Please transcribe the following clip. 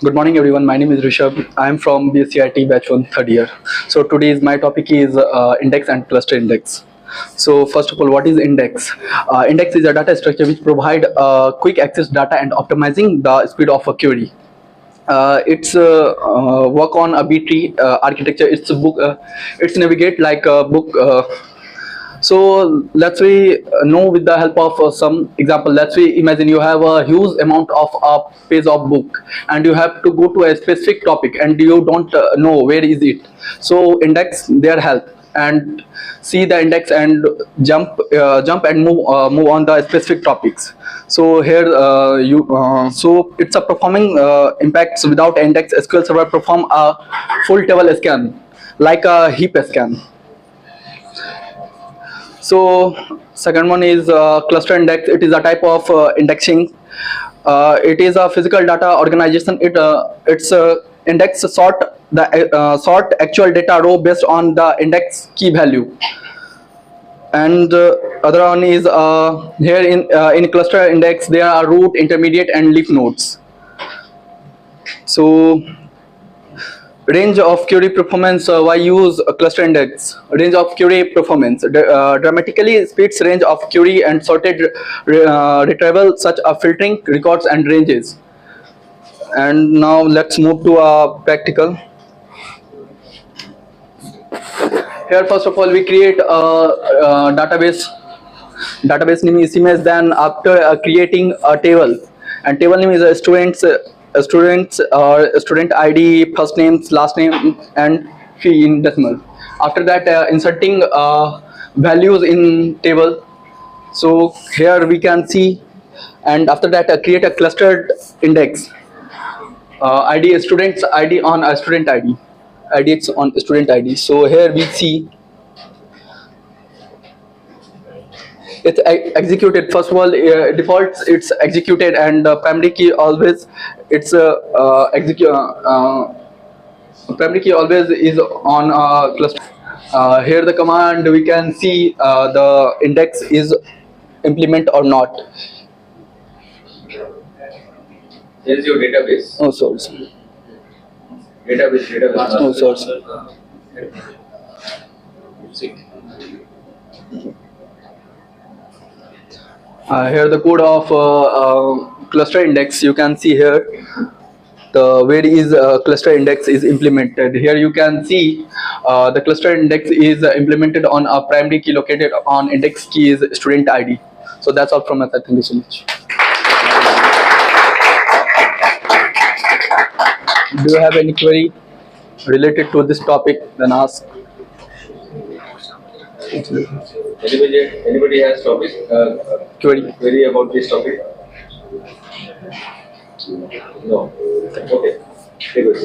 Good morning, everyone. My name is Rishabh. I am from BSCIT batch 1 third year. So today's my topic is index and cluster index. So first of all, what is index? Index is a data structure which provide quick access data and optimizing the speed of a query. It's work on a B-tree architecture. It's a book. It's navigate like a book. So let's we know with the help of some example. Let's we imagine you have a huge amount of a page of book and you have to go to a specific topic and you don't know where is it. So index their help and see the index and jump and move on the specific topics. So here so it's a performing impacts without index. SQL Server perform a full table scan like a heap scan. So second one is cluster index. It is a type of indexing. It is a physical data organization. It's index sort actual data row based on the index key value. And other one is here in cluster index there are root, intermediate, and leaf nodes. So range of query performance, why use a cluster index? Range of query performance dramatically speeds range of query and sorted retrieval such as filtering records and ranges. And now let's move to a practical. Here first of all we create a database name is image. Then after creating a table, and table name is a student ID, first name, last name, and fee in decimal. After that inserting values in table. So here we can see, and after that create a clustered index. ID is student's ID on a student ID. It's on student ID. So here we see it's executed. First of all, defaults it's executed, and primary key always it's primary key always is on cluster. Here the command we can see the index is implement or not. Here is your database. Oh, sorry. Database. Oh, sorry. Here the code of cluster index. You can see here the where is cluster index is implemented. Here you can see the cluster index is implemented on a primary key located on index key is student ID. So that's all from my side. Thank you so much. Do you have any query related to this topic? Then ask. Anybody has topic query about this topic? No. Okay. Very good.